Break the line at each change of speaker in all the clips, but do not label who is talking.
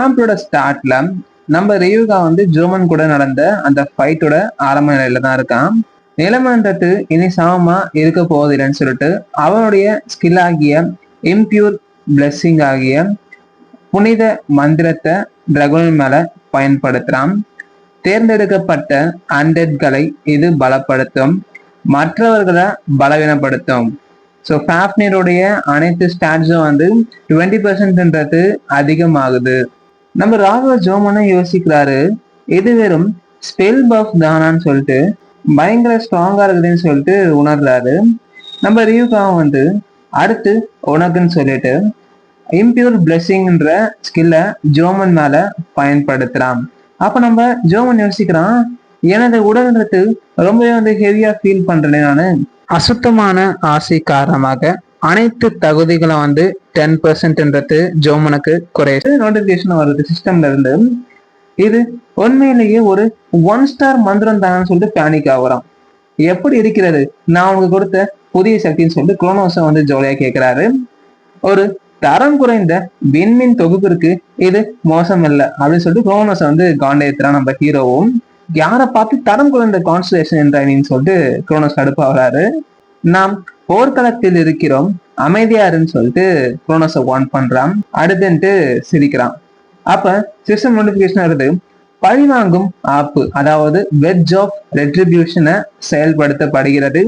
கேம்போட ஸ்டார்ட்ல நம்ம ரியூகா வந்து ஜோமன் கூட நடந்த அந்த ஃபைட்டோட ஆரம்ப நிலையில தான் இருக்கான். நிலைமன்றது இனி சமமா இருக்க போவதில்லைன்னு சொல்லிட்டு அவனுடைய ஸ்கில் ஆகிய இம்பியூர் பிளெஸ்ஸிங் ஆகிய புனித மந்திரத்தை டிராகன் மேல பயன்படுத்துறான். தேர்ந்தெடுக்கப்பட்ட அண்டட்களை இது பலப்படுத்தும், மற்றவர்களை பலவீனப்படுத்தும். ஸோ ஃபேப்னியருடைய அனைத்து ஸ்டாட்ஸும் வந்து 20%ன்றது அதிகமாகுது. நம்ம ராகவ ஜோமனை யோசிக்கிறாரு, இது வெறும் ஸ்பெல் பஃப் தானான்னு சொல்லிட்டு பயங்கர ஸ்ட்ராங்கா இருக்குதுன்னு சொல்லிட்டு உணர்றாரு. நம்ம ரியூகாவும் வந்து அடுத்து உனக்குன்னு சொல்லிட்டு இம்பியூர் பிளெஸிங்ன்ற ஸ்கில்ல ஜோமன் மேல பயன்படுத்துறான். அப்ப நம்ம ஜோமன் யோசிக்கிறான், எனது உடல்ன்றது ரொம்பவே வந்து ஹெவியா ஃபீல் பண்றேன் நானு. அசுத்தமான ஆசை காரணமாக அனைத்து தகுதிகளும் வந்து 10%ன்றது ஜோமனுக்கு குறைய நோட்டிபிகேஷன் வருது சிஸ்டம்ல இருந்து. இது உண்மையிலேயே ஒரு 1 ஸ்டார் மந்திரம் தானு சொல்லிட்டு பேனிக் ஆகுறான். எப்படி இருக்கிறது நான் உனக்கு கொடுத்த புதிய சக்தின்னு சொல்லிட்டு குரோனோஸை வந்து ஜோலியா கேட்கிறாரு. ஒரு தரம் குறைந்த விண்மின் தொகுப்பிற்கு இது மோசம் இல்லை அப்படின்னு சொல்லிட்டு குரோனோஸை வந்து காண்டேத்துறான் நம்ம ஹீரோவும். யாரை பார்த்து தரம் குறைந்த கான்ஸ்டலேஷன் என்ற சொல்லிட்டு குரோனோஸ் கடுப்பாகிறாரு. நாம் போர்க்களத்தில் இருக்கிறோம், அமைதியாருன்னு சொல்லிட்டு குரோனோஸை வார்ன் பண்றான். அடுத்துட்டு சிரிக்கிறான். அப்ப சிஸ்டம் நோட்டிபிகேஷன் வருது, பழிவாங்கும் ஆப்பு அதாவது வெட்ஜ் ஆஃப் ரெட்ரிபியூஷனை செயல்படுத்தப்படுகிறது.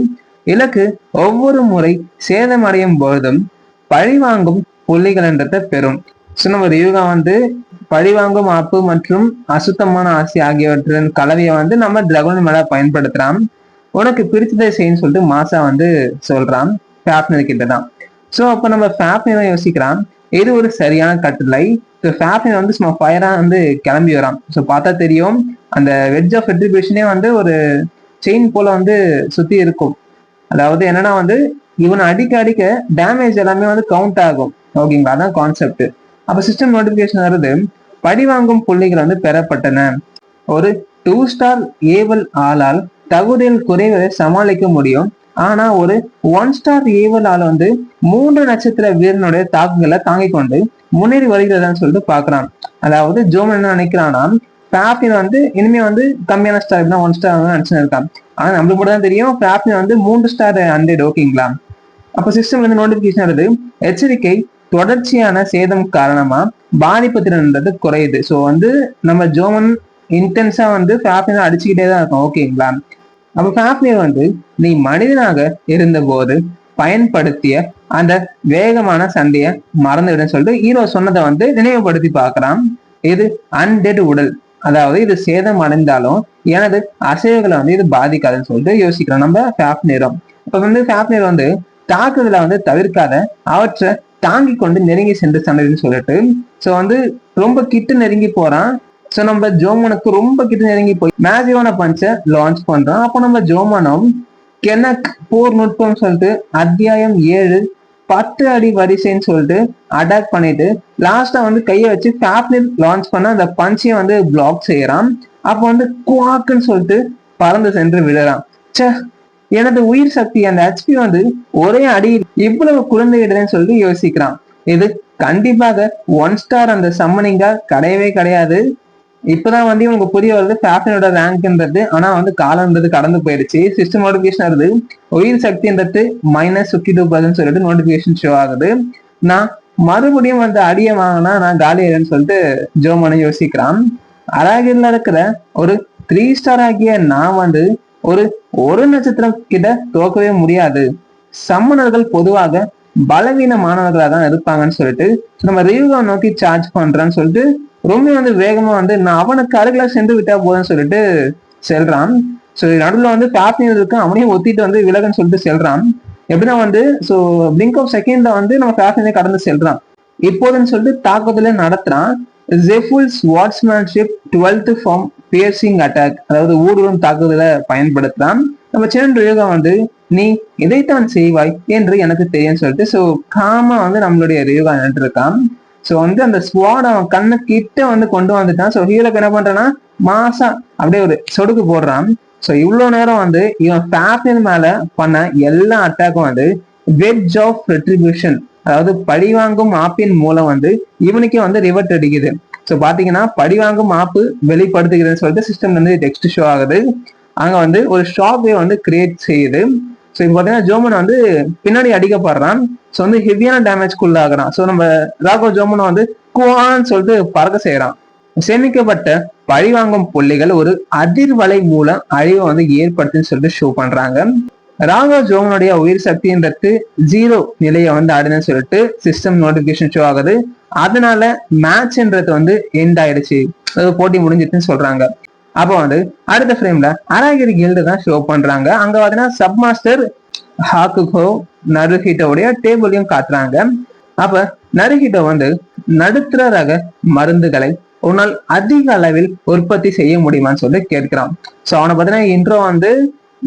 இலக்கு ஒவ்வொரு முறை சேதமடையும் பொழுதும் பழிவாங்கும் புள்ளிகள்ன்றதை பெறும். ஸோ நம்ம ரியூகா வந்து பழிவாங்கும் ஆப்பு மற்றும் அசுத்தமான ஆசை ஆகியவற்றின் கலவையை வந்து நம்ம டிராகன் மேல பயன்படுத்துறான். உனக்கு பிடிச்சதை செய்யன்னு சொல்லிட்டு மாசா வந்து சொல்றான் ஃபேப்னர் கிட்ட தான். ஸோ அப்போ நம்ம ஃபேப்னர் யோசிக்கிறான், இது ஒரு சரியான கட்டுரை. ஸோ ஃபேப்னர் வந்து சும்மா ஃபயரா வந்து கிளம்பி வரான். ஸோ பார்த்தா தெரியும் அந்த வெட்ஜ் ஆஃப் ரெட்ரிபியூஷனே வந்து ஒரு செயின் போல வந்து சுத்தி இருக்கும். அதாவது என்னன்னா வந்து இவனை அடிக்க அடிக்க டேமேஜ் எல்லாமே வந்து கவுண்ட் ஆகும். ஓகேங்களா, அதான் கான்செப்ட். அப்ப சிஸ்டம் நோட்டிபிகேஷன் வருது, பழிவாங்கும் புள்ளிகள் வந்து பெறப்பட்டன. ஒரு 2 ஸ்டார் ஏவல் ஆளால் தகுதியில் குறைவதை சமாளிக்க முடியும். ஆனா ஒரு 1 ஸ்டார் ஏவல் ஆள் வந்து 3 நட்சத்திர வீரனுடைய தாக்குகளை தாங்கிக் கொண்டு முன்னேறி வருகிறதான்னு சொல்லிட்டு பாக்குறான். அதாவது ஜோமன் என்ன நினைக்கிறான்னா, ஃபேப்னின் வந்து இனிமே வந்து கம்மியான ஸ்டார் தான் 1 ஸ்டார் நினைச்சு இருக்கான். ஆனா நம்மளுக்கு மட்டும் தான் தெரியும் ஃபேப்னின் வந்து 3 ஸ்டார் 100. ஓகேங்களா, அப்ப சிஸ்டம் வந்து நோட்டிபிகேஷன் வருது, எச்சரிக்கை, தொடர்ச்சியான சேதம் காரணமா பாதிப்பு திறன்றது குறையுது. ஸோ வந்து நம்ம ஜோமன் இன்டென்ஸா வந்து ஃபேப்னியர் அடிச்சுக்கிட்டே தான் இருக்கும். ஓகேங்களா, அப்ப ஃபேப்னியர் வந்து நீ மனிதனாக இருந்த போது பயன்படுத்திய அந்த வேகமான சண்டையை மறந்துவிடுன்னு சொல்லிட்டு ஹீரோ சொன்னதை வந்து நினைவுபடுத்தி பார்க்கறான். இது அன்டெட் உடல், அதாவது இது சேதம் அடைந்தாலும் எனது அசைவுகளை வந்து இது பாதிக்காதுன்னு சொல்லிட்டு யோசிக்கிறோம் நம்ம ஃபேப்னியரும். இப்ப வந்து ஃபேப்னியர் வந்து தாக்குதலை வந்து தவிர்க்காத, அவற்றை தாங்கி கொண்டு நெருங்கி சென்று சண்டைன்னு சொல்லிட்டு ஸோ வந்து ரொம்ப கிட்ட நெருங்கி போறான். ஸோ நம்ம ஜோமனுக்கு ரொம்ப கிட்ட நெருங்கி போய் மேசிவான பஞ்சை லான்ச் பண்றோம். அப்போ நம்ம ஜோமனும் கெனக் போர் நுட்பம் சொல்லிட்டு அத்தியாயம் 7 10 அடி வரிசைன்னு சொல்லிட்டு அட்டாக் பண்ணிட்டு லாஸ்டா வந்து கையை வச்சு ஃபேப்னியர் லான்ச் பண்ண அந்த பஞ்சையை வந்து பிளாக் செய்யறான். அப்போ வந்து குவாக்குன்னு சொல்லிட்டு பறந்து சென்று விழுறான். சே, எனது உயிர் சக்தி அந்த ஹெச்பி வந்து ஒரே அடியில் இவ்வளவு குழந்தைகிட்டதுன்னு சொல்லிட்டு யோசிக்கிறான். இது கண்டிப்பாக 1 ஸ்டார் அந்த சம்மனிங்கா கிடையவே கிடையாது. இப்பதான் வந்து இவங்க புரிய வருது ஃபேப்னியோட ரேங்க்ன்றது. ஆனா வந்து காலம்ன்றது கடந்து போயிடுச்சு. சிஸ்டம் நோட்டிபிகேஷன் வருது, உயிர் சக்தின்றது -52% சொல்லிட்டு நோட்டிபிகேஷன் ஷோ ஆகுது. நான் மறுபடியும் வந்து அடிய வாங்கினா நான் காலி ஆயிடுன்னு சொல்லிட்டு ஜோமனை யோசிக்கிறான். அராகிரில இருக்கிற ஒரு 3 ஸ்டார் ஆகிய நான் வந்து ஒரு நட்சத்திரம் கிட்ட தோக்கவே முடியாது. சம்மனர்கள் பொதுவாக பலவீனமானவர்களா தான் இருப்பாங்கன்னு சொல்லிட்டு நம்ம ரியூகா நோக்கி சார்ஜ் பண்றான்னு சொல்லிட்டு ரொம்ப வந்து வேகமா வந்து நான் அவனுக்கு அருகில சென்று விட்டா போதுன்னு சொல்லிட்டு செல்றான். ஸோ நடுவில் வந்து ஃபேப்னியர் இருக்கு, அவனையும் ஒத்திட்டு வந்து விலகுன்னு சொல்லிட்டு செல்றான். எப்படின்னா வந்து ஸோ பிளிங்க் ஆஃப் செகண்ட்ல வந்து நம்ம ஃபேப்னியரை கடந்து செல்றான். இப்போதுன்னு சொல்லிட்டு தாக்குதல நடத்துறான். ஜெஃபுல்ஸ் வாட்ஸ்மேன்ஷிப் 12th ஃபார்ம் பியர்சிங் அட்டாக், அதாவது ஊடுருவும் தாக்குதலை பயன்படுத்துறான். நம்ம சின்ன யோகா வந்து நீ இதைத்தான் செய்வாய் என்று எனக்கு தெரியும் சொல்லிட்டு ஸோ காமா வந்து நம்மளுடைய யோகா நின்று இருக்கான். ஸோ வந்து அந்த ஸ்வாட் அவன் கண்ணு கிட்ட வந்து கொண்டு வந்துட்டான். ஸோ ஹீரோக்கு என்ன பண்றான்னா மாசா அப்படியே ஒரு சொடுக்கு போடுறான். ஸோ இவ்வளவு நேரம் வந்து இவன் ஃபேப்னியர் மேல பண்ண எல்லா அட்டாக்கும் வந்து வெட்ஜ் ஆஃப் ரெட்ரிபியூஷன், அதாவது பழிவாங்கும் ஆப்பின் மூலம் வந்து இவனுக்கே வந்து ரிவர்ட் அடிக்குது. ஸோ பாத்தீங்கன்னா பழி வாங்கும் மாப்பு வெளிப்படுத்துகிறதுன்னு சொல்லிட்டு சிஸ்டம் வந்து டெக்ஸ்ட் ஷோ ஆகுது. அங்க வந்து ஒரு ஷாப்பே வந்து கிரியேட் செய்யுது. ஸோ இப்போ பாத்தீங்கன்னா ஜோமன் வந்து பின்னாடி அடிக்கப்படுறான். ஸோ வந்து ஹெவியான டேமேஜ்க்குள்ள ஆகுறான். ஸோ நம்ம ராகோ ஜோமனை வந்து குவான்னு சொல்லிட்டு பறக்க செய்யறான். சேமிக்கப்பட்ட பழிவாங்கும் புள்ளிகள் ஒரு அதிர்வலை மூலம் அழிவை வந்து ஏற்படுத்துன்னு சொல்லிட்டு ஷோ பண்றாங்க. ராகோ ஜோமனுடைய உயிர் சக்தின்றது 0 நிலையை வந்து அடைன்னு சொல்லிட்டு சிஸ்டம் நோட்டிபிகேஷன் ஷோ ஆகுது. அதனால மேட்ச்ன்றது வந்து எண்ட் ஆயிடுச்சு, போட்டி முடிஞ்சிட்டுன்னு சொல்றாங்க. அப்போ வந்து அடுத்த ஃப்ரேம்ல அராகிரி கில்டு தான் ஷோ பண்றாங்க. அங்க பாத்தீங்கன்னா சப் மாஸ்டர் ஹாக்குகோ நருஹிட்டோடைய டேபிளையும் காட்டுறாங்க. அப்ப நருஹிட்டோ வந்து நடுத்தர ரக மருந்துகளை உன்னால் அதிக அளவில் உற்பத்தி செய்ய முடியுமான்னு சொல்லி கேட்கிறான். ஸோ அவனை பார்த்தீங்கன்னா இன்ட்ரோ வந்து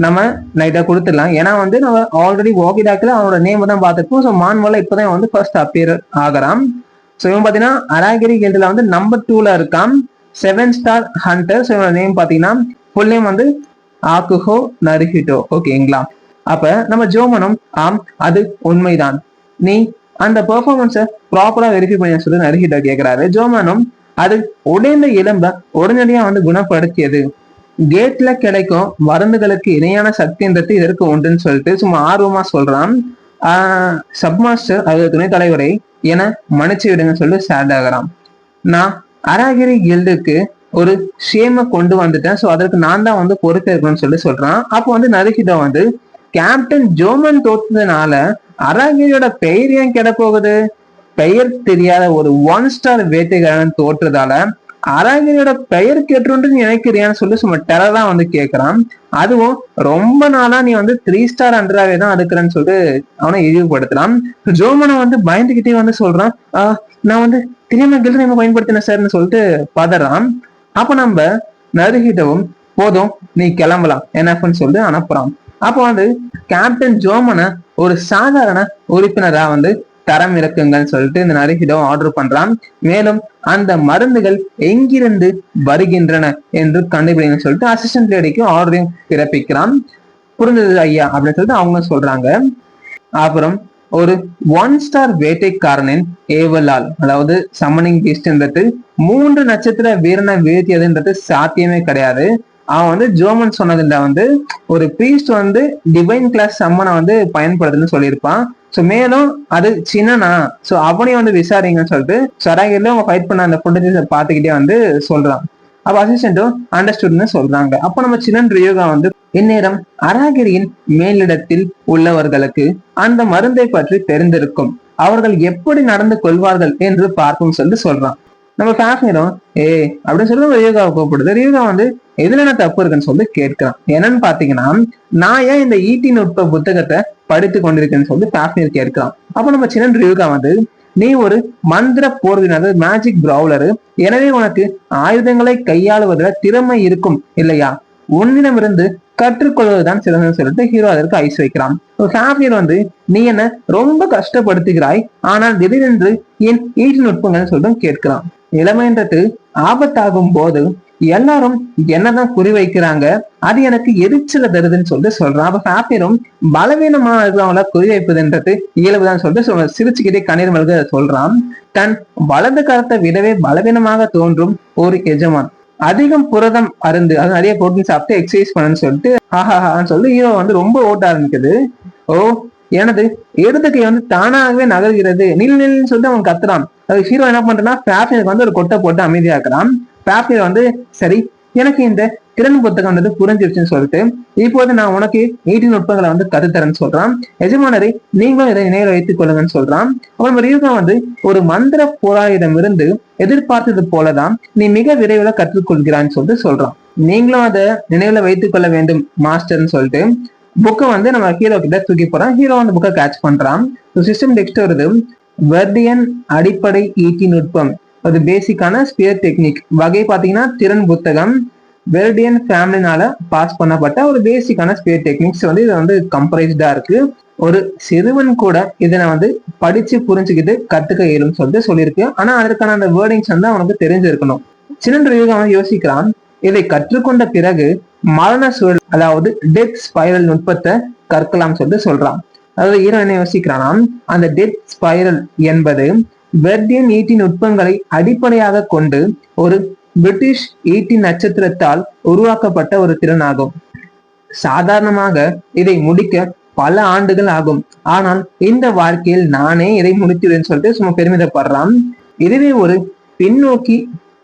நம்ம நைட்டா கொடுத்துடலாம். ஏன்னா வந்து நம்ம ஆல்ரெடி வாக்கி டாக்ல அவனோட நேம் தான் பார்த்துருப்போம். ஸோ மான்வல்ல இப்போதான் வந்து ஃபர்ஸ்ட் அப்பியர் ஆகிறான். ஸோ இவன் பார்த்தீங்கன்னா அராகிரி கில்டுல வந்து நம்பர் 2ல இருக்கான். 7 ஸ்டார் ஹண்டர். ஸோ இவனோட நேம் பார்த்தீங்கன்னா ஃபுல் நேம் வந்து ஆக்குஹோ நருஹிட்டோ. ஓகேங்களா? அப்ப நம்ம ஜோமனும் ஆம் அது உண்மைதான், நீ அந்த பெர்ஃபார்மன்ஸை ப்ராப்பரா வெரிஃபை பண்ணி சொல்லி நருஹிட்டோ கேட்கிறாரு. ஜோமனும் அது உடைந்த எலும்ப உடனடியா வந்து குணப்படுத்தியது, கேட்ல கிடைக்கும் மருந்துகளுக்கு இணையான சக்தின்றது இதற்கு உண்டுன்னு சொல்லிட்டு சும்மா ஆர்வமா சொல்றான். சப்மாஸ்டர் அது துணை தலைவரை என மன்னிச்சு விடுங்க சொல்லிட்டு சேட் ஆகிறான். நான் அராகிரி கில்டுக்கு ஒரு ஷேமை கொண்டு வந்துட்டேன். ஸோ அதற்கு நான் தான் வந்து பொறுப்பேற்கணும்னு சொல்லி சொல்றான். அப்போ வந்து நருஹிட்டோ வந்து கேப்டன் ஜோமன் தோற்றதுனால அராகிரியோட பெயர் ஏன் கெட போகுது? பெயர் தெரியாத ஒரு 1 ஸ்டார் வேட்டைக்காரன் தோற்றதால அராகிரியோட பெயர் கெட்டுன்னு நினைக்கிறியான்னு சொல்லி சும்மா டெரரா வந்து கேட்கிறான். அதுவும் ரொம்ப நாளா நீ வந்து 3 ஸ்டார் அண்டராவே தான் அடுக்கிறேன்னு சொல்லிட்டு அவனை இழிவுபடுத்தலாம். ஜோமனை வந்து பயந்துகிட்டே வந்து சொல்றான், நான் வந்து தெரியாம கில்டு நேம் பயன்படுத்தினேன் சார்னு சொல்லிட்டு பதறான். அப்ப நம்ம நருஹிட்டோவும் போதும் நீ கிளம்பலாம் என்எஃப்னு சொல்லிட்டு அனுப்புறான். அப்போ வந்து கேப்டன் ஜோமனை ஒரு சாதாரண உறுப்பினரா வந்து தரம் இறக்குங்கன்னு சொல்லிட்டு இந்த நருஹிட்டோ ஆர்டர் பண்றான். மேலும் அந்த மருந்துகள் எங்கிருந்து வருகின்றன என்று கண்டுபிடிங்கன்னு சொல்லிட்டு அசிஸ்டன்ட் லேடிக்கு ஆர்டரையும் பிறப்பிக்கிறான். புரிஞ்சது ஐயா அப்படின்னு சொல்லிட்டு அவங்க சொல்றாங்க. அப்புறம் ஒரு 1 ஸ்டார் வேட்டைக்காரனின் ஏவலால், அதாவது சம்மனிங் பீஸ்ட்ன்றது 3 நட்சத்திர வீரனை வீழ்த்தியதுன்றது சாத்தியமே கிடையாது. அவன் வந்து ஜோமன் சொன்னதுல வந்து ஒரு பிரீஸ்ட் வந்து டிவைன் கிளாஸ் சம்மனை வந்து பயன்படுதுன்னு சொல்லியிருப்பான். ஸோ மேலும் அது சின்னனா, ஸோ அவனையும் வந்து விசாரிங்கன்னு சொல்லிட்டு சராகிரில அவங்க ஃபைட் பண்ண அந்த ஃபுட்டேஜை பார்த்துக்கிட்டே வந்து சொல்றான். அப்ப அசிஸ்டன்ட்டும் அண்டர்ஸ்டுட்னு சொல்றாங்க. அப்ப நம்ம சின்னன் ரியோகா வந்து இந்நேரம் அராகிரியின் மேலிடத்தில் உள்ளவர்களுக்கு அந்த மருந்தை பற்றி தெரிந்திருக்கும், அவர்கள் எப்படி நடந்து கொள்வார்கள் என்று பார்ப்போம் சொல்லி சொல்றான். நம்ம ஃபேஃபிரும் அப்படின்னு சொல்லி ரியோகாவை கூப்பிடுது. ரியோகா வந்து எதுல என்ன தப்பு இருக்குன்னு சொல்லி கேட்கிறான். என்னன்னு பாத்தீங்கன்னா, நான் ஏன் இந்த ஈட்டி நுட்ப புத்தகத்தை படித்து கொண்டிருக்கேன்னு சொல்லி ஃபேஃபிர் கேட்கிறான். அப்ப நம்ம சின்னன் ரியோகா வந்து நீ ஒரு மந்திர போர்வீரர், அதாவது மேஜிக் பிராவுலரு, எனவே உனக்கு ஆயுதங்களை கையாளுவதில் திறமை இருக்கும் இல்லையா, உன்னிடமிருந்து கற்றுக்கொள்வதுதான் சிறந்தன்னு சொல்லிட்டு ஹீரோ அதற்கு ஐஸ் வைக்கிறான். ஃபேஃபிர் வந்து நீ என்ன ரொம்ப கஷ்டப்படுத்துகிறாய், ஆனால் திடீரென்று என் ஈட்டு நுட்பங்கள்னு சொல்லிட்டு கேட்கிறான். நிலைமைன்றது ஆபத்தாகும் போது எல்லாரும் என்னதான் குறி வைக்கிறாங்க, அது எனக்கு எரிச்சல தருதுன்னு சொல்லிட்டு சொல்றான். அப்ப ஃபேஃபிரும் பலவீனமா இருக்கிறவங்கள குறி வைப்பதுன்றது இயல்புதான் சொல்லிட்டு சிரிச்சுக்கிட்டே கண்ணீர் மல்க சொல்றான். தன் வலது கரத்தை விடவே பலவீனமாக தோன்றும் ஒரு எஜமான் அதிகம் புரதம் அருந்து, அது நிறைய புரோட்டீன் சாப்பிட்டு எக்ஸசைஸ் பண்ணு சொல்லிட்டு ஆஹாஹான்னு சொல்லி ஹீரோ வந்து ரொம்ப ஓட்ட ஆரம்பிக்குது. எனது இடது கை வந்து தானாகவே நகர்கிறது, நில்லுன்னு சொல்லிட்டு அவன் கத்துறான். அது ஹீரோ என்ன பண்றான்னா ஃபேஃபிருக்கு வந்து ஒரு கொட்டை போட்டு அமைதியாக்குறான். ஃபேஃபிர் வந்து சரி, எனக்கு இந்த திறன் புத்தகம் வந்து புரிஞ்சிருச்சுன்னு சொல்லிட்டு இப்போது நான் உனக்கு 18 நுட்பங்களை வந்து கருத்தரன்னு சொல்றான். எஜமானரை நீங்களும் இதை நினைவில் வைத்துக் கொள்ளுங்கன்னு சொல்றான். அப்புறம் ரியோகா வந்து ஒரு மந்திர போராளிடமிருந்து எதிர்பார்த்தது போலதான் நீ மிக விரைவில் கற்றுக்கொள்கிறான்னு சொல்லிட்டு சொல்றான். நீங்களும் அதை நினைவுல வைத்துக் கொள்ள வேண்டும் மாஸ்டர்ன்னு சொல்லிட்டு புக்கை வந்து நம்ம ஹீரோ கிட்ட தூக்கி போறான். ஹீரோ வந்து புக்கை கேட்ச் பண்றான். சிஸ்டம் டெக்ஸ்ட் வருது, வெர்டியன் அடிப்படை ஈட்டி நுட்பம், அது பேசிக்கான ஸ்பியர் டெக்னிக் வகை பாத்தீங்கன்னா திறன் புத்தகம், வெர்டியன் ஃபேமிலினால பாஸ் பண்ணப்பட்ட ஒரு பேசிக்கான ஸ்பியர் டெக்னிக்ஸ் வந்து இது வந்து கம்பரைஸ்டா இருக்கு. ஒரு சிறுவன் கூட இதனை வந்து படிச்சு புரிஞ்சுக்கிட்டு கத்துக்க இயலும் சொல்லிட்டு சொல்லியிருக்கு. ஆனா அதற்கான அந்த வேர்டிங்ஸ் வந்து அவனுக்கு தெரிஞ்சிருக்கணும். சின்ன ரியோகா வந்து யோசிக்கிறான், இதை கற்றுக்கொண்ட பிறகு மரண சூழல், அதாவது டெத் ஸ்பைரல் நுட்பத்தை கற்கலாம் சொல்லிட்டு சொல்றான். அதாவது ஹீரோ என்ன யோசிக்கிறானா, அந்த டெத் ஸ்பைரல் என்பது வெர்டியன் ஈட்டி நுட்பங்களை அடிப்படையாக கொண்டு ஒரு பிரிட்டிஷ் ஈட்டி நட்சத்திரத்தால் உருவாக்கப்பட்ட ஒரு திறனாகும். சாதாரணமாக இதை முடிக்க பல ஆண்டுகள் ஆகும். ஆனால் இந்த வாழ்க்கையில் நானே இதை முடித்துவேன்னு சொல்லிட்டு சும்மா பெருமிதப்படுறான். இதுவே ஒரு பின்னோக்கி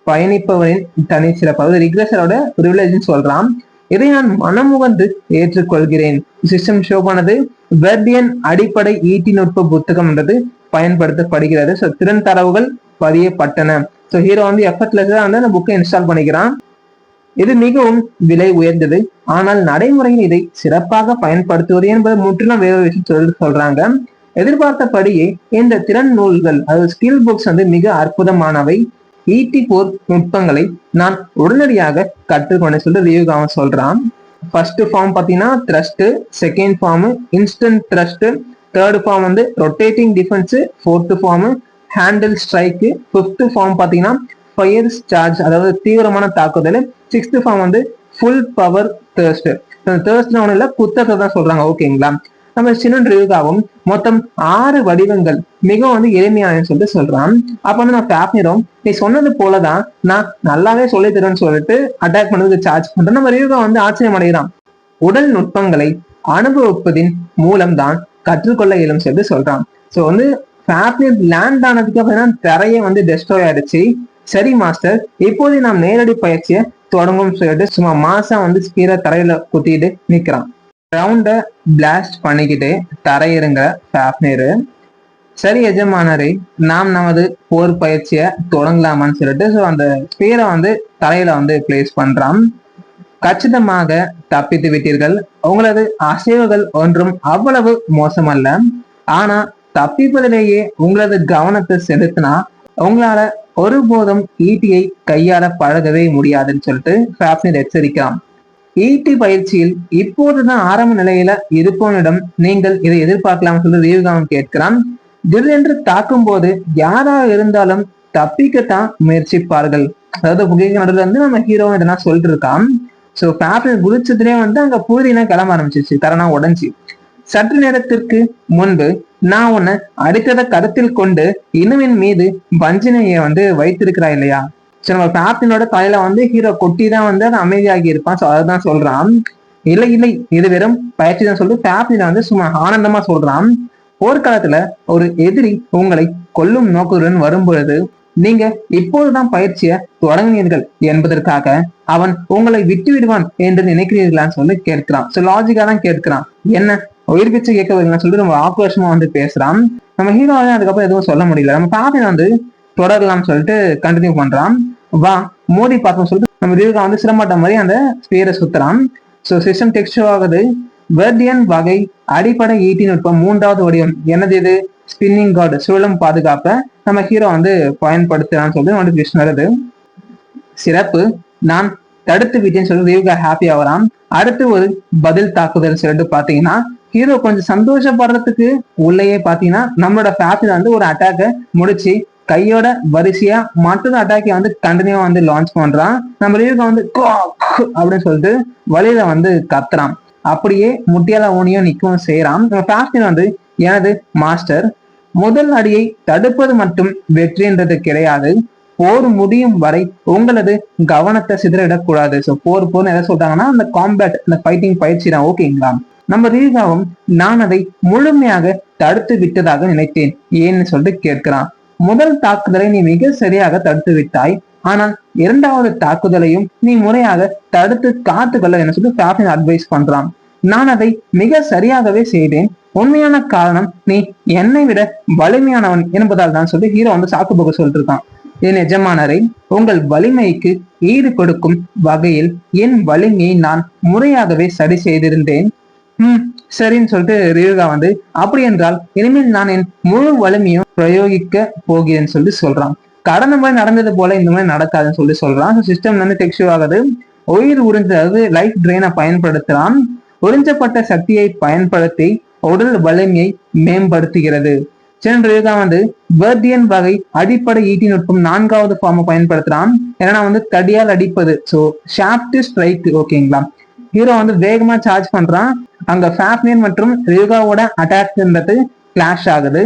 பயணிப்பவரின் தனி சிறப்பாக ரிக்ரெஷனோட ப்ரிவிலேஜ்னு சொல்றான். இதை நான் மனமுகந்து ஏற்றுக்கொள்கிறேன். சிஸ்டம் ஷோ பண்ணது வெர்டியன் அடிப்படை ஈட்டி நுட்ப புத்தகம் என்றது பயன்படுத்தப்படுகிறது. ஸோ திறன் தரவுகள் பதியப்பட்டன. ஸோ ஹீரோ வந்து எஃபர்ட்லெஸ்ஸா வந்து அந்த புக்கை இன்ஸ்டால் பண்ணிக்கிறான். இது மிகவும் விலை உயர்ந்தது, ஆனால் நடைமுறையில் இதை சிறப்பாக பயன்படுத்துவது என்பது முற்றிலும் வேறு விஷயம் சொல்றாங்க. எதிர்பார்த்தபடியே இந்த திறன் நூல்கள் அதாவது ஸ்கில் புக்ஸ் வந்து மிக அற்புதமானவை. ஈட்டி போர் நுட்பங்களை நான் உடனடியாக கற்றுக்கொண்டு சொல்லிட்டு ரியூகாவன் சொல்றான். ஃபர்ஸ்ட் ஃபார்ம் பாத்தீங்கன்னா thrust, second form instant thrust, third form வந்து rotating defence, fourth form handle strike, fifth form பாத்தீங்கன்னா ஃபயர் சார்ஜ் அதாவது தீவிரமான தாக்குதல், சிக்ஸ்த் ஃபார்ம் வந்து ஃபுல் பவர் தேர்ஸ்ட். தேர்ஸ்ட் ஒன்றும் இல்லை, புத்தகத்தை தான் சொல்றாங்க. ஓகேங்களா? நம்ம சின்ன ரிவ்யூகாவும் மொத்தம் 6 வடிவங்கள் மிகவும் வந்து எளிமையான சொல்லிட்டு சொல்றான். அப்ப வந்து நான் ஃபேப்னிரும் நீ சொன்னது போலதான் நான் நல்லாவே சொல்லி தருவேன்னு சொல்லிட்டு அட்டாக் பண்ணதுக்கு சார்ஜ் பண்றேன். நம்ம ரிவ்யூகா வந்து ஆச்சரியம் அடைகிறான். உடல் நுட்பங்களை அனுபவிப்பதின் மூலம் தான் கற்றுக்கொள்ள இயலும் சொல்லிட்டு சொல்றான். ஸோ வந்து ஃபேப்னிர் லேண்ட் ஆனதுக்கு அப்புறம் தரையை வந்து டெஸ்ட்ராய் ஆயிடுச்சு. சரி மாஸ்டர், இப்போது நாம் நேரடி பயிற்சியை தொடங்கும் சொல்லிட்டு சும்மா மாசம் வந்து ஸ்பீரை தரையில குத்திட்டு நிக்கிறான். ரவுண்ட பிளாஸ்ட் பண்ணிக்கிட்டு தரையிறங்க ஃபேப்னிர். சரி எஜமானரே, நாம் நமது போர் பயிற்சியை தொடங்கலாமான்னு சொல்லிட்டு ஸோ அந்த ஸ்பீரை வந்து தரையில வந்து பிளேஸ் பண்றான். கச்சிதமாக தப்பித்து விட்டீர்கள். உங்களது அசைவுகள் ஒன்றும் அவ்வளவு மோசமல்ல. ஆனா தப்பிப்பதிலேயே உங்களது கவனத்தை செலுத்தினா உங்களால ஒருபோதும் ஈட்டியை கையாள பழகவே முடியாதுன்னு சொல்லிட்டு ஃபேப்னிர் எச்சரிக்கிறான். ஈட்டி பயிற்சியில் இப்போதுதான் ஆரம்ப நிலையில இருப்பவனிடம் நீங்கள் இதை எதிர்பார்க்கலாம் சொல்லி ரியூகாவன் கேட்கிறான். திடீரென்று தாக்கும் போது யாராக இருந்தாலும் தப்பிக்கத்தான் முயற்சிப்பார்கள். அதாவது புகைக்கு நடுவில் வந்து நம்ம ஹீரோ இதெல்லாம் சொல்லிட்டு இருக்கான். ஸோ ஃபேப்னிர் குதிச்சதுலேயே வந்து அங்க புழுதினா கிளம்ப ஆரம்பிச்சிச்சு, தரனா உடஞ்சி. சற்று நேரத்திற்கு முன்பு நான் உன்னை அடுத்ததை கருத்தில் கொண்டு இனுவின் மீது வஞ்சனையை வந்து வைத்திருக்கிறா இல்லையா? சோ நம்ம ஃபேப்னினோட தலையில வந்து ஹீரோ கொட்டி தான் வந்து அதை அமைதியாகி இருப்பான். ஸோ அதுதான் சொல்றான். இல்லை இல்லை, இது வெறும் பயிற்சி தான் சொல்லிட்டு ஃபேப்னில வந்து சும்மா ஆனந்தமா சொல்றான். போர்க்காலத்துல ஒரு எதிரி உங்களை கொல்லும் நோக்குடன் வரும்பொழுது நீங்க இப்போதுதான் பயிற்சியை தொடங்கினீர்கள் என்பதற்காக அவன் உங்களை விட்டு விடுவான் என்று நினைக்கிறீர்களான்னு சொல்லி கேட்கிறான். ஸோ லாஜிக்கா தான் கேட்கிறான். என்ன உயிர் பிச்சை கேட்க வைக்கலாம் சொல்லிட்டு நம்ம ஆக்ரோஷமா வந்து பேசுறான். நம்ம ஹீரோவே அதுக்கப்புறம் எதுவும் சொல்ல முடியல. நம்ம ஃபேப்னின் வந்து தொடரலாம்னு சொல்லிட்டு கண்டினியூ பண்றான். வா மோடி பார்த்தோம் சொல்லிட்டு நம்ம ரிவ்யூகா வந்து சிரமட்ட மாதிரி அந்த ஸ்பீரை சுத்துறான். ஸோ சிஸ்டம் டெக்ஸ்ட் ஆகுது. வெர்டியன் வகை அடிப்படை ஈட்டி நுட்பம் 3வது வடிவம் என்னது? இது ஸ்பின்னிங் கார்டு, சுழலும் பாதுகாப்பை நம்ம ஹீரோ வந்து பயன்படுத்துறான்னு சொல்லிட்டு நோட்டிபிகேஷன் வருது. சிறப்பு, நான் தடுத்து விட்டேன்னு சொல்லி ரிவ்யூகா ஹாப்பி ஆகிறான். அடுத்து ஒரு பதில் தாக்குதல் சொல்லிட்டு பாத்தீங்கன்னா ஹீரோ கொஞ்சம் சந்தோஷப்படுறதுக்கு உள்ளேயே பாத்தீங்கன்னா நம்மளோட ஃபேப்னிர் வந்து ஒரு அட்டாக்கை முடிச்சு கையோட வரிசையா மற்றொரு அட்டாக்கை வந்து கண்டினியூவா வந்து லான்ச் பண்றான். நம்ம ரிவ்யூகா வந்து அப்படின்னு சொல்லிட்டு வழியில வந்து கத்துறான். அப்படியே முட்டியால ஊனியும் நிக்கவும் செய்யறான். ஃபேப்னிர் வந்து எனது மாஸ்டர், முதல் அடியை தடுப்பது மட்டும் வெற்றின்றது கிடையாது. போர் முடியும் வரை உங்களது கவனத்தை சிதறிடக்கூடாது. ஸோ போர்னு எதை சொல்றாங்கன்னா அந்த காம்பேட், அந்த ஃபைட்டிங் பயிற்சி தான். ஓகேங்களா? நம்ம ரீகாவும் நான் அதை முழுமையாக தடுத்து விட்டதாக நினைத்தேன், ஏன்னு சொல்லிட்டு கேட்கிறான். முதல் தாக்குதலை நீ மிக சரியாக தடுத்து விட்டாய், ஆனால் 2வது தாக்குதலையும் நீ முறையாக தடுத்து காத்துக்கொள்ள என்ன சொல்லி ஃபேப்னிர் அட்வைஸ் பண்றான். நான் அதை மிக சரியாகவே செய்தேன். உண்மையான காரணம் நீ என்னை விட வலிமையானவன் என்பதால் தான் சொல்லி ஹீரோ வந்து சாக்கு போக்கு சொல்லிட்டு இருக்கான். என் எஜமானரை, உங்கள் வலிமைக்கு ஈடு கொடுக்கும் வகையில் என் வலிமையை நான் முறையாகவே சரி செய்திருந்தேன். சரின்னு சொல்லிட்டு ரியூகா வந்து அப்படி என்றால் இனிமேல் நான் என் முழு வலிமையும் பிரயோகிக்க போகிறேன்னு சொல்லி சொல்றான். கடந்த மாதிரி நடந்தது போல இந்த மாதிரி நடக்காதுன்னு சொல்லி சொல்றான். சிஸ்டம் வந்து டெக்ஸ்ட் ஆகுது. உயிர் உறிஞ்ச அதாவது லைஃப் ட்ரெயினை பயன்படுத்துறான். உறிஞ்சப்பட்ட சக்தியை பயன்படுத்தி உடல் வலிமையை மேம்படுத்துகிறது. ரியூகா வந்து வெர்டியன் வகை அடிப்படை ஈட்டி நுட்பம் 4வது ஃபார்மை பயன்படுத்துறான். ஏன்னா வந்து தடியால் அடிப்பது, ஸோ ஷாப்ட் ஸ்ட்ரைக். ஓகேங்களா? ஹீரோ வந்து வேகமா சார்ஜ் பண்றான். அங்க ஃபேப்னிர் மற்றும் ரியூகாவோட அட்டாக்ன்றது கிளாஷ் ஆகுது.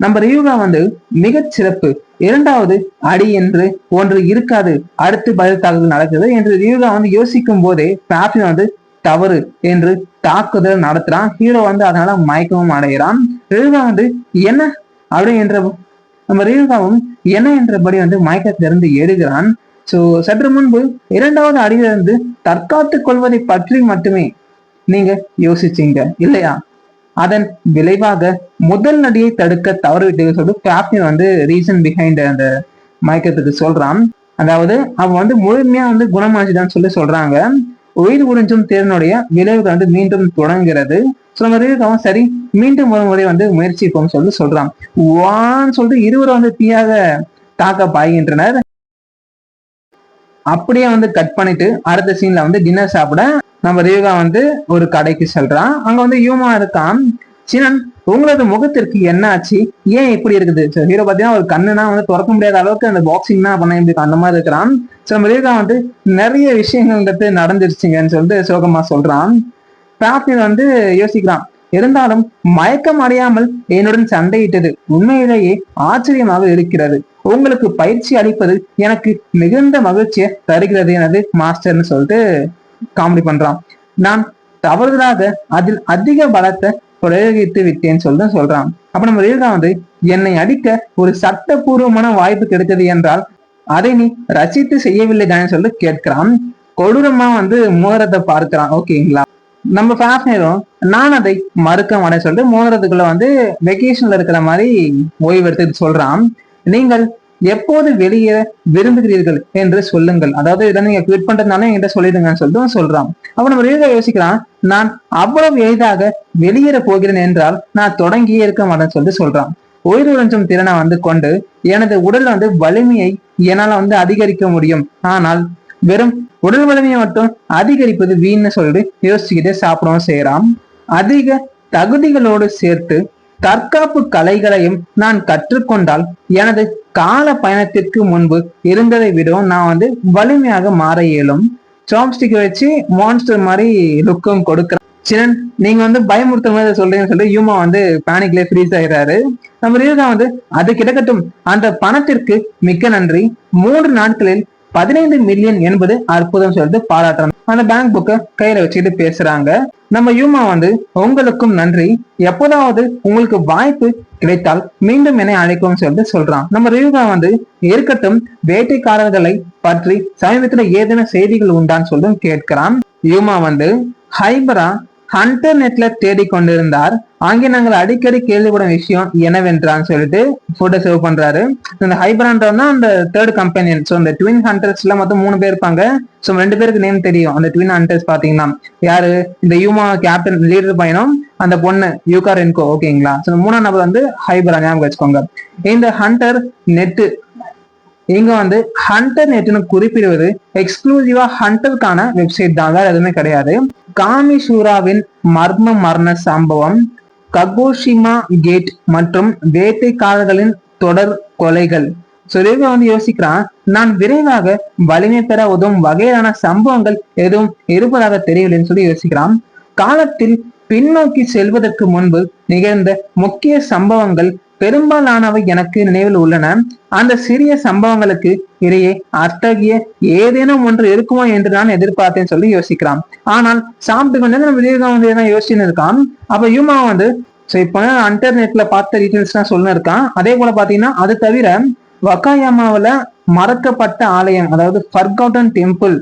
நம்ம ரியூகா வந்து மிகச் சிறப்பு, இரண்டாவது அடி என்று ஒன்று இருக்காது, அடுத்து பதில் தாக்குதல் நடக்குது என்று ரியூகா வந்து யோசிக்கும் போதே பாப்ஜி வந்து தவறு என்று தாக்குதல் நடத்துறான். ஹீரோ வந்து அதனால மயக்கமும் அடைகிறான். ரியூகா வந்து என்ன அப்படி என்ற நம்ம ரியூகாவும் என்ன என்றபடி வந்து மயக்கத்திலிருந்து எழுகிறான். சோ சற்று முன்பு இரண்டாவது அடியிலிருந்து தற்காத்துக் கொள்வதை பற்றி மட்டுமே நீங்க யோசிச்சீங்க இல்லையா? அதன் விளைவாக முதல் நடியை தடுக்க தவறிவிட்டது சொல்லிட்டு கேப்டன் வந்து ரீசன் பிஹைண்ட் அந்த மயக்கத்துக்கு சொல்றான். அதாவது அவன் வந்து முழுமையா வந்து குணமாச்சுதான் சொல்லி சொல்றாங்க. உயிர் உறிஞ்சும் திறனுடைய விளைவுகள் வந்து மீண்டும் தொடங்குகிறது. அவன் சரி மீண்டும் ஒரு முறை வந்து முயற்சிப்போம் சொல்லி சொல்றான். வான்னு சொல்லிட்டு இருவரும் வந்து தீயாக தாக்க பாய்கின்றனர். அப்படியே வந்து கட் பண்ணிட்டு அடுத்த சீன்ல வந்து டின்னர் சாப்பிட நம்ம ரியூகா வந்து ஒரு கடைக்கு செல்றான். அங்க வந்து யூமா இருக்கான். சினன், உங்களது முகத்திற்கு என்ன ஆச்சு, ஏன் இப்படி இருக்குது? ஹீரோ பாத்தீங்கன்னா ஒரு கண்ணுனா வந்து திறக்க முடியாத அளவுக்கு அந்த பாக்ஸிங் தான் பண்ண இப்படி அந்த மாதிரி இருக்கிறான். நம்ம ரியூகா வந்து நிறைய விஷயங்கள் நடந்துருச்சுங்கன்னு சொல்லிட்டு சோகமா சொல்றான். பிராப்தின் வந்து யோசிக்கிறான். இருந்தாலும் மயக்கம் அடையாமல் என்னுடன் சண்டையிட்டது உண்மையிலேயே ஆச்சரியமாக இருக்கிறது. உங்களுக்கு பயிற்சி அளிப்பது எனக்கு மிகுந்த மகிழ்ச்சியை தருகிறது எனது மாஸ்டர்னு சொல்லிட்டு காமெடி பண்றான். நான் தவறுதலாக அதில் அதிக பலத்தை பிரயோகித்து விட்டேன்னு சொல்லிட்டு சொல்றான். அப்ப நம்ம ரியூகா வந்து என்னை அடிக்க ஒரு சட்டபூர்வமான வாய்ப்பு கிடைத்தது என்றால் அதை நீ ரசித்து செய்யவில்லை தானே சொல்லிட்டு கேட்கிறான். கொடூரமா வந்து மோதிரத்தை பார்க்கிறான். ஓகேங்களா? நம்ம ஃபேஷனரும் நான் அதை மறுக்க மாட்டேன்னு சொல்லிட்டு மோதிரத்துக்குள்ள வந்து வெக்கேஷன்ல இருக்கிற மாதிரி ஓய்வு எடுத்து சொல்றான். நீங்கள் எப்போது வெளியே விரும்புகிறீர்கள் என்று சொல்லுங்கள், அதாவது இதை நீங்க குவிட் பண்றதுனால என்கிட்ட சொல்லிடுங்கன்னு சொல்லிட்டு சொல்றான். அப்ப நம்ம எளிதாக யோசிக்கிறான். நான் அவ்வளவு எளிதாக வெளியேற போகிறேன் என்றால் நான் தொடங்கியே இருக்க மாட்டேன்னு சொல்லிட்டு சொல்றான். உயிர் உறிஞ்சும் திறனை வந்து கொண்டு எனது உடல் வந்து வலிமையை என்னால வந்து அதிகரிக்க முடியும், ஆனால் வெறும் உடல் வலிமையை மட்டும் அதிகரிப்பது வீண்னு சொல்லிட்டு யோசிச்சுக்கிட்டே சாப்பிடவும் செய்யறான். அதிக தகுதிகளோடு சேர்த்து தற்காப்பு கலைகளையும் நான் கற்றுக்கொண்டால் எனது கால பயணத்திற்கு முன்பு இருந்ததை விடவும் நான் வந்து வலிமையாக மாற இயலும். சாப்ஸ்டிக் வச்சு மான்ஸ்டர் மாதிரி லுக்கும் கொடுக்குறேன். சினன், நீங்க வந்து பயமுறுத்த மாதிரி சொல்றீங்கன்னு சொல்லிட்டு யூமா வந்து பேனிக்ல ஃப்ரீஸ் ஆயிடுறாரு. நம்ம ரியூகா வந்து அது கிடக்கட்டும், அந்த பணத்திற்கு மிக்க நன்றி, 3 நாட்களில் 15 மில்லியன் என்பது அற்புதம் சொல்லிட்டு பாராட்டுறாங்க. அந்த பேங்க் புக்கை கையில வச்சுட்டு பேசுறாங்க. நம்ம யூமா வந்து உங்களுக்கும் நன்றி, எப்போதாவது உங்களுக்கு வாய்ப்பு கிடைத்தால் மீண்டும் என்னை அழைக்கும் சொல்லிட்டு சொல்றான். நம்ம ரியூகா வந்து இருக்கட்டும், வேட்டைக்காரர்களை பற்றி சமீபத்துல ஏதேனும் செய்திகள் உண்டான்னு சொல்லிட்டு கேட்கிறான். யூமா வந்து ஹைபரா ஹண்டர் நெட்ல தேடிக்கொண்டிருந்தார். அங்கே நாங்கள் அடிக்கடி கேள்விப்படும் விஷயம் என்னவென்றான்னு சொல்லிட்டு போட்டோ சேவ் பண்றாரு. இந்த ஹைபரான்றா அந்த தேர்ட் கம்பெனியன். ஸோ இந்த ட்வின் ஹண்டர்ஸ் எல்லாம் மொத்தம் 3 பேர் இருப்பாங்க. ஸோ 2 பேருக்கு நேம் தெரியும். அந்த ட்வின் ஹண்டர்ஸ் பாத்தீங்கன்னா யாரு, இந்த யூமா கேப்டன் லீடர் பையனும் அந்த பொண்ணு யூகாரென்கோ. ஓகேங்களா? ஸோ 3ஆம் நபர் வந்து ஹைபரா, ஞாபகம் வச்சுக்கோங்க. இந்த ஹண்டர் நெட் இங்க வந்து ஹண்டர் நெட்னு குறிப்பிடுவது எக்ஸ்க்ளூசிவா ஹண்டருக்கான வெப்சைட் தான், வேற எதுவுமே கிடையாது. காமிஷூராவின் மர்ம மரண சம்பவம், ககோஷிமா கேட் மற்றும் வேட்டைக்காரர்களின் தொடர் கொலைகள். வந்து யோசிக்கிறான். நான் விரைவாக வலிமை பெற உதவும் வகையிலான சம்பவங்கள் எதுவும் இருப்பதாக தெரியவில்லைன்னு சொல்லி யோசிக்கிறான். காலத்தில் பின்னோக்கி செல்வதற்கு முன்பு நிகழ்ந்த முக்கிய சம்பவங்கள் பெரும்பாலானவை எனக்கு நினைவில் உள்ளன. அந்த சிறிய சம்பவங்களுக்கு இடையே அத்தகைய ஏதேனும் ஒன்று இருக்குமோ என்று நான் எதிர்பார்த்தேன்னு சொல்லி யோசிக்கிறான். ஆனால் சாப்பிட்டு கொஞ்சம் நம்ம விவேகம் வந்து என்ன யோசிச்சுன்னு இருக்கான். அப்ப யூமா வந்து இப்ப இன்டர்நெட்ல பார்த்த டீட்டெயில்ஸ் தான் சொல்ல இருக்கான். அதே போல பாத்தீங்கன்னா அது தவிர வக்காயாமாவில மறக்கப்பட்ட ஆலயம், அதாவது ஃபர்காட்டன் டெம்பிள்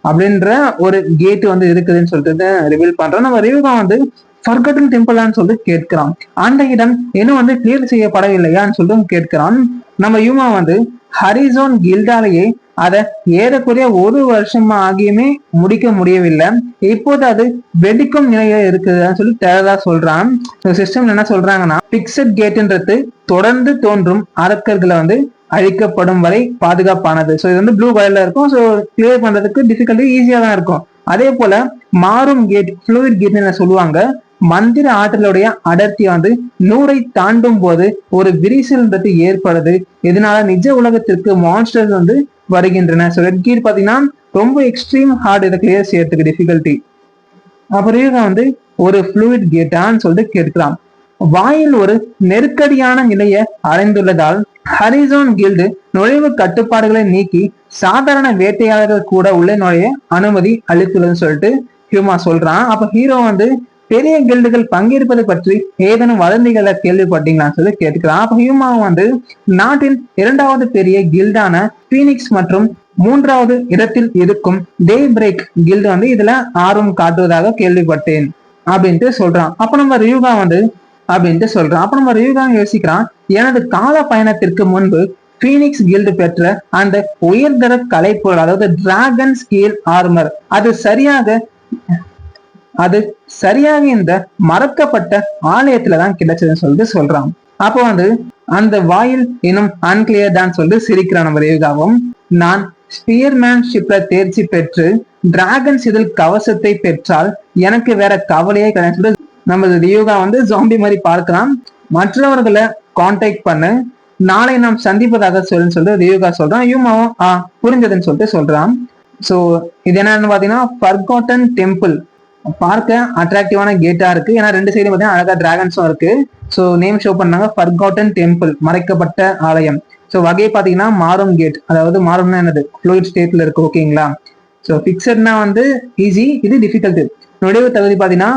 அப்படின்ற ஒரு கேட் வந்து இருக்குதுன்னு சொல்லிட்டு ரிவீல் பண்றோம். நம்ம ரிவ்யூ வந்து ஃபர்கட்டன் டெம்பிளான்னு சொல்லிட்டு கேட்கிறான். அந்த இடம் இன்னும் வந்து கிளியர் செய்யப்படவில்லையான்னு சொல்லிட்டு கேட்கிறான். நம்ம யூமா வந்து ஹரிசோன் கில்டாலேயே அதை ஏறக்குறைய 1 வருஷமா ஆகியுமே முடிக்க முடியவில்லை, இப்போது அது வெடிக்கும் நிலையில இருக்குதுன்னு சொல்லி தேவையா சொல்றான். சிஸ்டம் என்ன சொல்றாங்கன்னா, பிக்சட் கேட்ன்றது தொடர்ந்து தோன்றும் அரக்கர்களை வந்து அழிக்கப்படும் வரை பாதுகாப்பானது. ஸோ இது வந்து ப்ளூ கலர்ல இருக்கும். ஸோ கிளியர் பண்றதுக்கு டிஃபிகல்ட்டி ஈஸியா தான் இருக்கும். அதே போல மாறும் கேட், ஃப்ளூயிட் கேட்னு சொல்லுவாங்க. மந்திர ஆற்றலுடைய அடர்த்தி வந்து 100ஐ தாண்டும் போது ஒரு விரிசல்ன்றது ஏற்படுது. இதனால நிஜ உலகத்திற்கு மான்ஸ்டர்ஸ் வந்து வருகின்றன. ஸோ ரெட் கேட் பாத்தீங்கன்னா ரொம்ப எக்ஸ்ட்ரீம் ஹார்ட், இதை கிளியர் செய்யறதுக்கு டிஃபிகல்ட்டி. அப்புறம் வந்து ஒரு ஃப்ளூயிட் கேட்டான்னு சொல்லிட்டு கேட்கிறான். வாயில் ஒரு நெருக்கடியான நிலையை அடைந்துள்ளதால் ஹரிசான் கில்டு நுழைவு கட்டுப்பாடுகளை நீக்கி சாதாரண வேட்டையாளர்கள் கூட உள்ள நுழைய அனுமதி அளித்துள்ளதுன்னு சொல்லிட்டு ஹியூமா சொல்றான். அப்ப ஹீரோ வந்து பெரிய கில்டுகள் பங்கேற்பதை பற்றி ஏதேனும் வதந்திகளை கேள்விப்பட்டீங்களான்னு சொல்லி கேட்டுக்கிறான். அப்ப ஹியூமாவும் வந்து நாட்டின் 2வது பெரிய கில்டான பீனிக்ஸ் மற்றும் 3வது இடத்தில் இருக்கும் டே பிரேக் கில்டு வந்து இதுல ஆர்வம் காட்டுவதாக கேள்விப்பட்டேன் அப்படின்ட்டு சொல்றான். அப்ப நம்ம ரியூகா வந்து அப்படின்ட்டு சொல்றான். அப்ப நம்ம ரியூகா யோசிக்கிறான், எனது கால பயணத்திற்கு முன்பு பீனிக்ஸ் கில்டு பெற்ற அந்த உயர்தர கலைப்பொருள், அதாவது டிராகன் ஸ்கேல் ஆர்மர், அது சரியாக இந்த மறக்கப்பட்ட ஆலயத்துலதான் கிடைச்சதுன்னு சொல்லிட்டு சொல்றான். அப்போ வந்து அந்த வாயில் இன்னும் அன்கிளியர் தான் சொல்லிட்டு சிரிக்கிறான் நம்ம ரியூகாவும். நான் ஸ்பியர்மேன்ஷிப்ல தேர்ச்சி பெற்று டிராகன் சிதல் கவசத்தை பெற்றால் எனக்கு வேற கவலையே கிடையாது. நம்ம ரியூகா வந்து ஜாம்பி மாதிரி பார்க்கலாம். மற்றவர்களை கான்டாக்ட் பண்ணு, நாளை நாம் சந்திப்பதாக சொல்லிட்டு ரியூகா சொல்றான். யூமாவும் புரிஞ்சதுன்னு சொல்லிட்டு சொல்றான். சோ இது என்னன்னு பாத்தீங்கன்னா ஃபர்காட்டன் டெம்பிள், பார்க்க அட்ராக்டிவான கேட்டா இருக்கு. ஏன்னா 2 சைடும் பாத்தீங்கன்னா அழகா டிராகன்ஸும் இருக்கு. சோ நேம் ஷோ பண்ணாங்க ஃபர்காட்டன் டெம்பிள், மறைக்கப்பட்ட ஆலயம். சோ வகை பாத்தீங்கன்னா மாறும் கேட், அதாவது மாறும்னா என்னது, ஃப்ளூயிட் ஸ்டேட்ல இருக்கு. ஓகேங்களா? சோ பிக்சர்னா வந்து ஈஸி, இது டிஃபிகல்ட். நுழைவு தகுதி பாத்தீங்கன்னா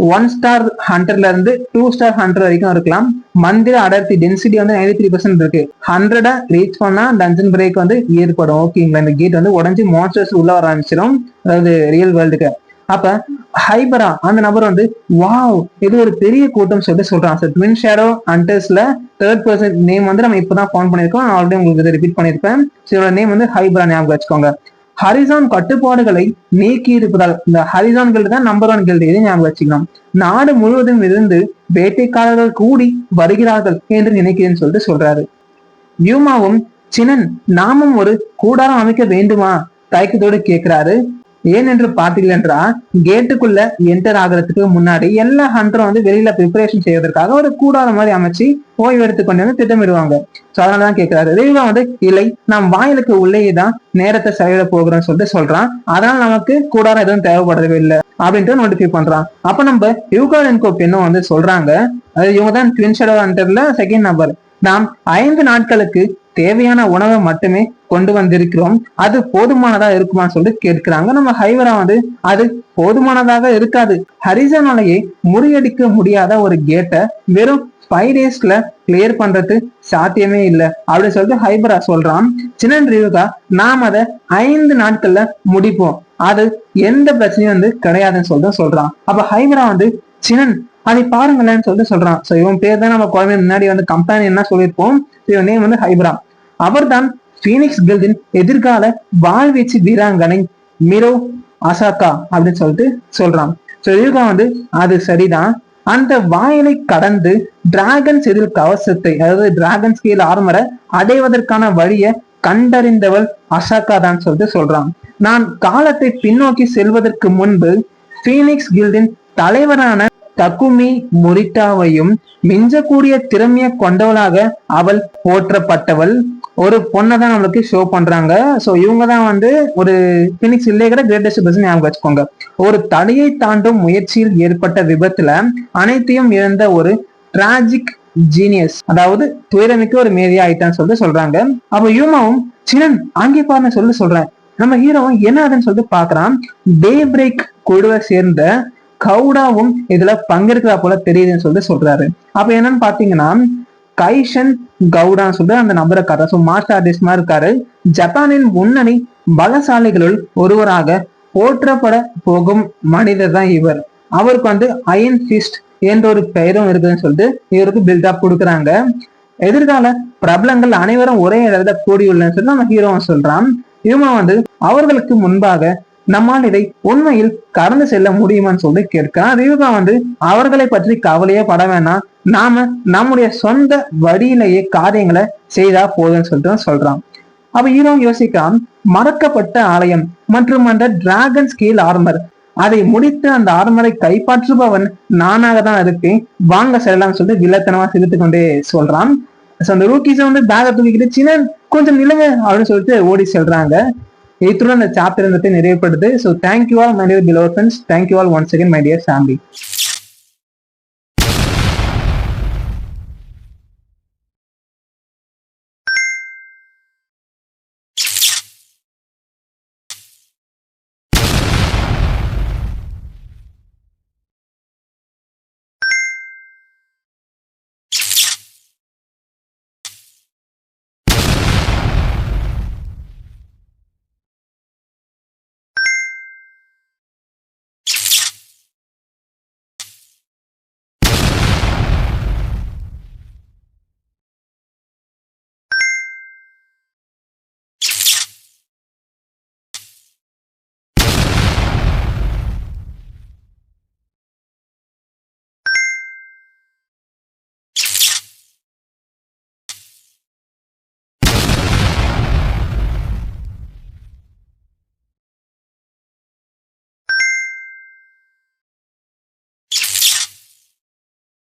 1 ஸ்டார் ஹண்டர்ல இருந்து 2 ஸ்டார் ஹண்டர் வரைக்கும் இருக்கலாம். மந்திர அடர்த்தி டென்சிட்டி வந்து 93% இருக்கு. 100 ரீச் பண்ணா டஞ்சன் பிரேக் வந்து ஏற்படும். ஓகேங்களா? இந்த கேட் வந்து உடஞ்சி மான்ஸ்டர்ஸ் உள்ள வர ஆரம்பிச்சிடும், அதாவது ரியல் வேர்ல்டுக்கு. அப்ப ஹைபரா அந்த நபர் வந்து வாவ் இது ஒரு பெரிய கூட்டம் சொல்லிட்டு சொல்றான். ட்வின் ஷேடோ ஹண்டர்ஸ்ல 3rd பர்சன் நேம் வந்து நம்ம இப்பதான் ஃபவுண்ட் பண்ணிருக்கோம். நான் ஆல்ரெடி உங்களுக்கு ரிப்பீட் பண்ணிருப்பேன். இதோட நேம் வந்து ஹைபரா, ஞாபகம் வச்சுக்கோங்க. ஹரிசான் கட்டுப்பாடுகளை நீக்கி இருப்பதால் இந்த ஹரிசான் கில்டு தான் நம்பர் 1 கில்டு, இதை ஞாபகம் வச்சுக்கலாம். நாடு முழுவதும் இருந்து வேட்டைக்காரர்கள் கூடி வருகிறார்கள் என்று நினைக்கிறேன்னு சொல்லிட்டு சொல்றாரு. யூமாவும் சினன் நாமும் ஒரு கூடாரம் அமைக்க வேண்டுமா தயக்கத்தோடு கேட்கிறாரு. ஏன் என்று பார்த்தீர்கள் என்றால் கேட்டுக்குள்ள என்டர் ஆகிறதுக்கு முன்னாடி எல்லா ஹண்டரும் வந்து வெளியில ப்ரிப்பரேஷன் செய்வதற்காக ஒரு கூடாரம் மாதிரி அமைச்சு ஓய்வு எடுத்துக்கொண்டு வந்து திட்டமிடுவாங்க. சோ அதனாலதான் கேட்கிறாரு. ரியூகா வந்து இல்லை, நாம் வாயிலுக்கு உள்ளேதான் நேரத்தை செலவிட போகிறோம்னு சொல்லிட்டு சொல்றான். அதனால நமக்கு கூடாரம் எதுவும் தேவைப்படுறவே இல்லை அப்படின்ட்டு நோட்டிஃபை பண்றான். அப்ப நம்ம யூகா என்கோ பெண்ணும் வந்து சொல்றாங்க, அது இவங்க தான் ட்வின் ஷேடோ ஹண்டர்ல 2nd நபர். நாம் 5 நாட்களுக்கு தேவையான உணவை மட்டுமே கொண்டு வந்திருக்கிறோம், அது போதுமானதா இருக்குமான்னு சொல்லிட்டு கேட்கிறாங்க. நம்ம ஹைவரா வந்து அது போதுமானதாக இருக்காது, ஹரிசானாலேயே முறியடிக்க முடியாத ஒரு கேட்டை வெறும் 5 டேஸ்ல கிளியர் பண்றது சாத்தியமே இல்லை அப்படின்னு சொல்லிட்டு ஹைபரா சொல்றான். சின்னன் ரியூகா நாம் அதை 5 நாட்கள்ல முடிப்போம், அது எந்த பிரச்சனையும் வந்து கிடையாதுன்னு சொல்லிட்டு சொல்றான். அப்ப ஹைபரா வந்து சின்னன் அதை பாருங்களேன்னு சொல்லிட்டு சொல்றான். சோ இவன் பேர் தான் நம்ம குழந்தை முன்னாடி வந்து கம்பெனி என்ன சொல்லியிருப்போம். இவன் நேம் வந்து ஹைபரா. அவர் தான் பீனிக்ஸ் கில்டின் எதிர்கால வாழ்வீச்சு வீராங்கனை மிரோ அசாகா அப்படின்னு சொல்லிட்டு சொல்றான். சோ ரியூகா வந்து அது சரிதான், அந்த வாயிலை கடந்து டிராகன் செதில் கவசத்தை, அதாவது டிராகன் ஸ்கேல் ஆர்மரை அடைவதற்கான வழியை கண்டறிந்தவள் அசாகா தான் சொல்லிட்டு சொல்றான். நான் காலத்தை பின்னோக்கி செல்வதற்கு முன்பு பீனிக்ஸ் கில்டின் தலைவரான தகுமி முரிட்டாவையும் மிஞ்சக்கூடிய திறமைய கொண்டவளாக அவள் போற்றப்பட்டவள். ஒரு பொண்ணை தான் நம்மளுக்கு ஷோ பண்றாங்க. சோ இவங்க தான் வந்து ஒரு பினிக்ஸ் இல்லைங்கிற கிரேட்டஸ்ட் பர்சன் ஞாபகம் வச்சுக்கோங்க. ஒரு தடையை தாண்டும் முயற்சியில் ஏற்பட்ட விபத்துல அனைத்தையும் இழந்த ஒரு டிராஜிக் ஜீனியஸ், அதாவது துயரமிக்க ஒரு மேரியா ஆயிட்டான்னு சொல்லிட்டு சொல்றாங்க. அப்ப யூமாவும் சின்னன் அங்கே பாருன்னு சொல்லிட்டு சொல்றேன். நம்ம ஹீரோவும் என்ன ஆகுதுன்னு சொல்லிட்டு பாக்குறான். டே பிரேக் குழுவை சேர்ந்த கவுடாவும் இதுல பங்கெடுக்கிறா போல தெரியுதுன்னு சொல்லிட்டு சொல்றாரு. அப்ப என்னன்னு பாத்தீங்கன்னா கைஷன் கவுடான்னு சொல்லிட்டு அந்த நபரை காட்டுறா. ஸோ மார்ஷல் ஆர்டிஸ்ட் மாதிரி இருக்காரு. ஜப்பானின் முன்னணி பலசாலிகளுள் ஒருவராக போற்றப்பட போகும் மனிதர் தான் இவர். அவருக்கு வந்து அயன் ஃபிஸ்ட் என்ற ஒரு பெயரும் இருக்குதுன்னு சொல்லிட்டு இவருக்கு பில்டப் கொடுக்குறாங்க. எதிர்கால பிரபலங்கள் அனைவரும் ஒரே இடத்துல கூடியுள்ளன்னு சொல்லி நம்ம ஹீரோவும் சொல்றான். இவன் வந்து அவர்களுக்கு முன்பாக நம்மால் இதை உண்மையில் கடந்து செல்ல முடியுமான்னு சொல்லி கேட்கிறான். ரியூகா வந்து அவர்களை பற்றி கவலையே பட வேணாம், நாம நம்முடைய சொந்த வழியிலேயே காரியங்களை செய்தா போதும்னு சொல்லிட்டு சொல்றான். அப்ப ஹீரோ யோசிக்கான், மறக்கப்பட்ட ஆலயம் மற்றும் அந்த டிராகன் ஸ்கேல் ஆர்மர், அதை முடித்து அந்த ஆர்மரை கைப்பற்றுபவன் நானாக தான் இருக்கேன், வாங்க செல்லலாம்னு சொல்லிட்டு வில்லத்தனமா சிரித்து கொண்டே சொல்றான். அந்த ரூக்கீஸை வந்து பேக தூக்கிக்கிட்டு சின்ன கொஞ்சம் நிலங்க அப்படின்னு சொல்லிட்டு ஓடி செல்றாங்க. இத்துடன் அந்த சாப்டர் நிறைவுபடுது. So thank you all my dear follower friends, thank you all once again my dear family.